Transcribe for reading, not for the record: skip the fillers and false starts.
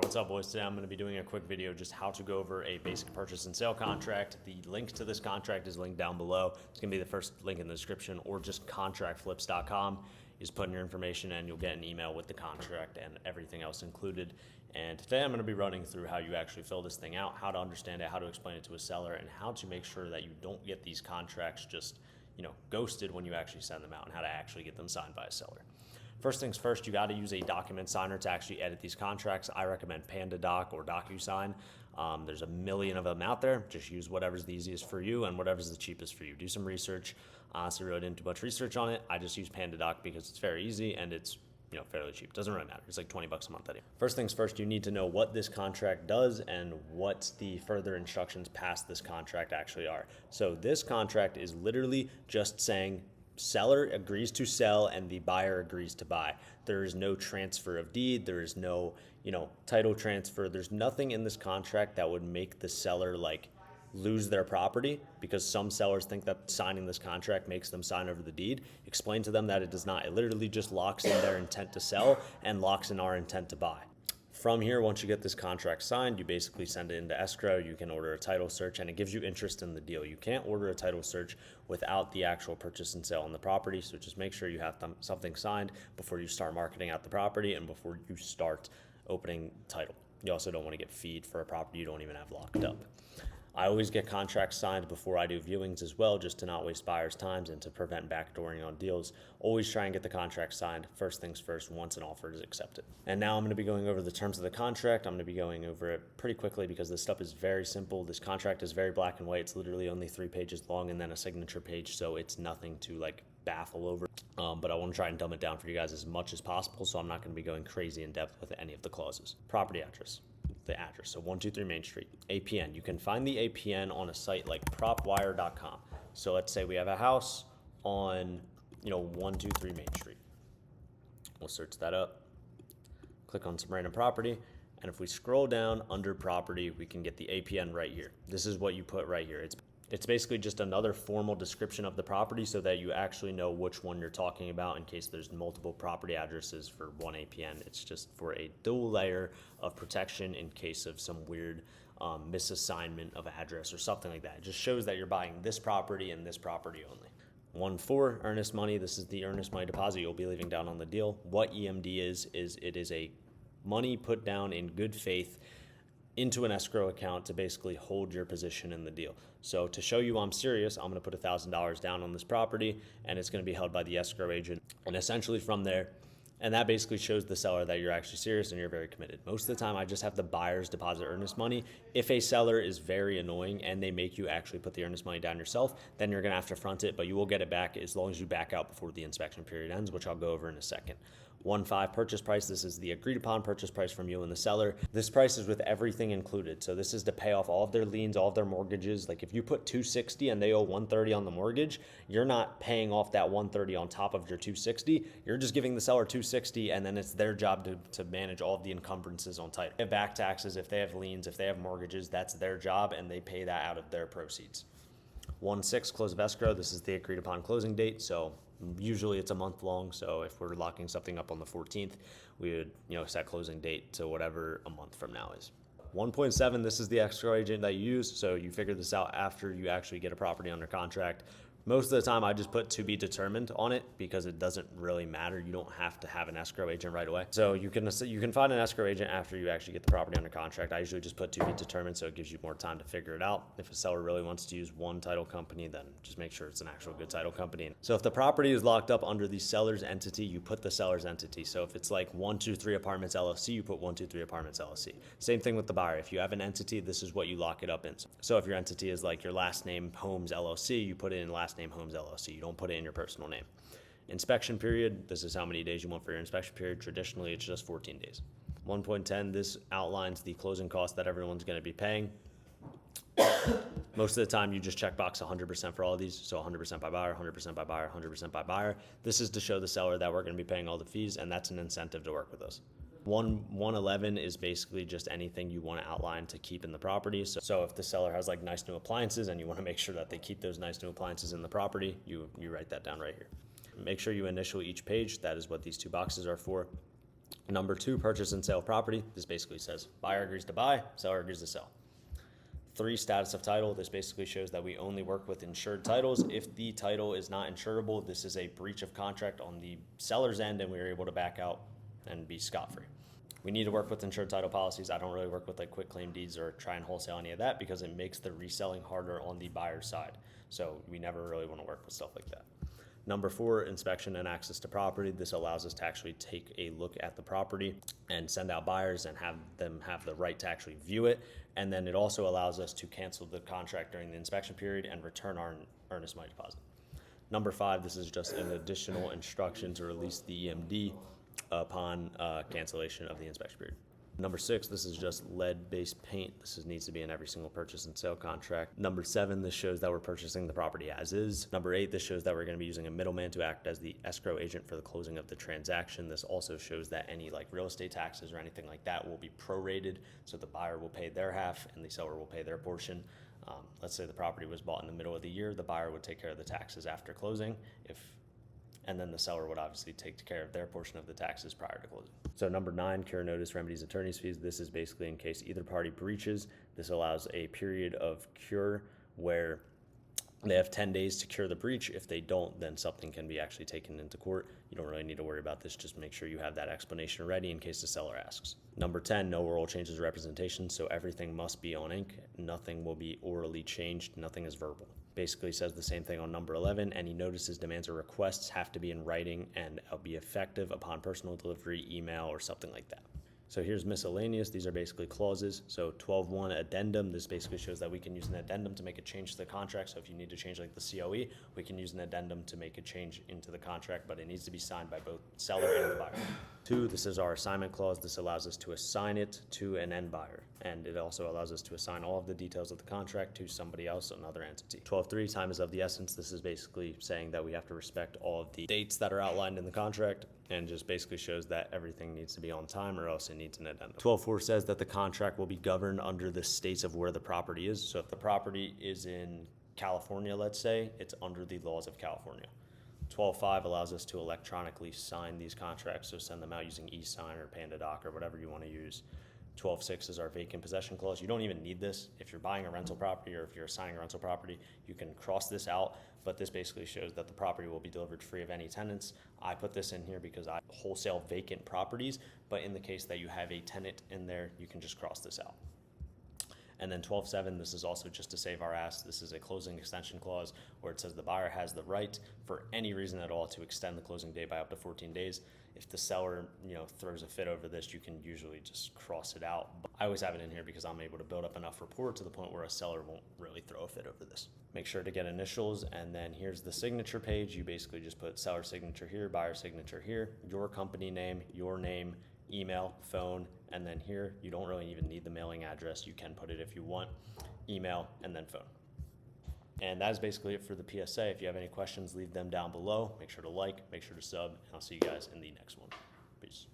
What's up, boys? Today I'm going to be doing a quick video just how to go over a basic purchase and sale contract. The link to this contract is linked down below. It's going to be the first link in the description, or just contractflips.com. You just put in your information and you'll get an email with the contract and everything else included. And today I'm going to be running through how you actually fill this thing out, how to understand it, how to explain it to a seller, and how to make sure that you don't get these contracts just, ghosted when you actually send them out, and how to actually get them signed by a seller. First things first, you got to use a document signer to actually edit these contracts. I recommend PandaDoc or DocuSign. There's a million of them out there. Just use whatever's the easiest for you and whatever's the cheapest for you. Do some research. Honestly, really didn't do much research on it. I just use PandaDoc because it's very easy and it's fairly cheap. Doesn't really matter. It's like 20 bucks a month anyway. First things first, you need to know what this contract does and what the further instructions past this contract actually are. So this contract is literally just saying seller agrees to sell and the buyer agrees to buy. There is no transfer of deed. There is no, title transfer. There's nothing in this contract that would make the seller lose their property, because some sellers think that signing this contract makes them sign over the deed. Explain to them that it does not. It literally just locks in their intent to sell and locks in our intent to buy. From here, once you get this contract signed, you basically send it into escrow. You can order a title search and it gives you interest in the deal. You can't order a title search without the actual purchase and sale on the property. So just make sure you have something signed before you start marketing out the property and before you start opening title. You also don't want to get feed for a property you don't even have locked up. I always get contracts signed before I do viewings as well, just to not waste buyers' times and to prevent backdooring on deals. Always try and get the contract signed first things first once an offer is accepted. And now I'm going to be going over the terms of the contract. I'm going to be going over it pretty quickly because this stuff is very simple. This contract is very black and white. It's literally only 3 pages long and then a signature page, so it's nothing to baffle over. But I want to try and dumb it down for you guys as much as possible, so I'm not going to be going crazy in depth with any of the clauses. Property address. The address, so 123 Main Street. APN, you can find the APN on a site like propwire.com. So let's say we have a house on 123 Main Street. We'll search that up, click on some random property, and if we scroll down under property, we can get the APN right here. This is what you put right here. It's basically just another formal description of the property so that you actually know which one you're talking about in case there's multiple property addresses for one APN. It's just for a dual layer of protection in case of some weird misassignment of address or something like that. It just shows that you're buying this property and this property only. 1-4 earnest money. This is the earnest money deposit you'll be leaving down on the deal. What EMD is it is a money put down in good faith into an escrow account to basically hold your position in the deal. So to show you I'm serious, I'm gonna put $1,000 down on this property and it's gonna be held by the escrow agent. And essentially from there, and that basically shows the seller that you're actually serious and you're very committed. Most of the time, I just have the buyers deposit earnest money. If a seller is very annoying and they make you actually put the earnest money down yourself, then you're gonna have to front it, but you will get it back as long as you back out before the inspection period ends, which I'll go over in a second. 1-5 purchase price. This is the agreed upon purchase price from you and the seller. This price is with everything included. So this is to pay off all of their liens, all of their mortgages. Like if you put $260 and they owe $130 on the mortgage, you're not paying off that $130 on top of your $260. You're just giving the seller $260 and then it's their job to manage all of the encumbrances on title. If they have back taxes, if they have liens, if they have mortgages, that's their job and they pay that out of their proceeds. 1-6 close of escrow. This is the agreed upon closing date. So usually it's a month long. So if we're locking something up on the 14th, we would set closing date to whatever a month from now is. 1.7, this is the escrow agent that you use. So you figure this out after you actually get a property under contract. Most of the time I just put to be determined on it because it doesn't really matter. You don't have to have an escrow agent right away. So you can find an escrow agent after you actually get the property under contract. I usually just put to be determined so it gives you more time to figure it out. If a seller really wants to use one title company, then just make sure it's an actual good title company. So if the property is locked up under the seller's entity, you put the seller's entity. So if it's like 123 Apartments LLC, you put 123 Apartments LLC. Same thing with the buyer. If you have an entity, this is what you lock it up in. So if your entity is like your last name Homes LLC, you put it in last name Homes LLC. You don't put it in your personal name. Inspection period, this is how many days you want for your inspection period. Traditionally, it's just 14 days. 1.10, this outlines the closing cost that everyone's going to be paying. Most of the time, you just check box 100% for all of these. So 100% by buyer, 100% by buyer, 100% by buyer. This is to show the seller that we're going to be paying all the fees, and that's an incentive to work with us. 111 is basically just anything you want to outline to keep in the property. So if the seller has nice new appliances and you want to make sure that they keep those nice new appliances in the property, you write that down right here. Make sure you initial each page. That is what these two boxes are for. Number 2, purchase and sale of property. This basically says buyer agrees to buy, seller agrees to sell. 3, status of title. This basically shows that we only work with insured titles. If the title is not insurable, this is a breach of contract on the seller's end, and we are able to back out and be scot-free. We need to work with insured title policies. I don't really work with like quick claim deeds or try and wholesale any of that because it makes the reselling harder on the buyer's side. So we never really want to work with stuff like that. Number 4, inspection and access to property. This allows us to actually take a look at the property and send out buyers and have them have the right to actually view it. And then it also allows us to cancel the contract during the inspection period and return our earnest money deposit. Number 5, this is just an additional instruction to release the EMD upon cancellation of the inspection period. Number 6, this is just lead-based paint. This needs to be in every single purchase and sale contract. Number 7, this shows that we're purchasing the property as is. Number 8, this shows that we're going to be using a middleman to act as the escrow agent for the closing of the transaction. This also shows that any like real estate taxes or anything like that will be prorated, so the buyer will pay their half and the seller will pay their portion. Let's say the property was bought in the middle of the year, the buyer would take care of the taxes after closing, and then the seller would obviously take care of their portion of the taxes prior to closing. So number 9, cure notice, remedies, attorney's fees. This is basically in case either party breaches. This allows a period of cure where they have 10 days to cure the breach. If they don't, then something can be actually taken into court. You don't really need to worry about this. Just make sure you have that explanation ready in case the seller asks. Number 10, no oral changes of representation. So everything must be on ink. Nothing will be orally changed. Nothing is verbal. Basically says the same thing on number 11. Any notices, demands, or requests have to be in writing and be effective upon personal delivery, email, or something like that. So here's miscellaneous. These are basically clauses. So 12.1 addendum. This basically shows that we can use an addendum to make a change to the contract. So if you need to change like the COE, we can use an addendum to make a change into the contract, but it needs to be signed by both seller and the buyer. 2, this is our assignment clause. This allows us to assign it to an end buyer, and it also allows us to assign all of the details of the contract to somebody else, another entity. 12.3, time is of the essence. This is basically saying that we have to respect all of the dates that are outlined in the contract, and just basically shows that everything needs to be on time or else it needs an addendum. 12.4 says that the contract will be governed under the states of where the property is. So if the property is in California, let's say, it's under the laws of California. 12.5 allows us to electronically sign these contracts, so send them out using e-sign or PandaDoc or whatever you want to use. 12.6 is our vacant possession clause. You don't even need this. If you're buying a rental property or if you're assigning a rental property, you can cross this out, but this basically shows that the property will be delivered free of any tenants. I put this in here because I wholesale vacant properties, but in the case that you have a tenant in there, you can just cross this out. And then 12.7, this is also just to save our ass. This is a closing extension clause where it says the buyer has the right for any reason at all to extend the closing date by up to 14 days. If the seller, throws a fit over this, you can usually just cross it out. But I always have it in here because I'm able to build up enough rapport to the point where a seller won't really throw a fit over this. Make sure to get initials, and then here's the signature page. You basically just put seller signature here, buyer signature here, your company name, your name, email, phone, and then here, you don't really even need the mailing address. You can put it if you want, email, and then phone. And that is basically it for the PSA. If you have any questions, leave them down below. Make sure to like, make sure to sub, and I'll see you guys in the next one. Peace.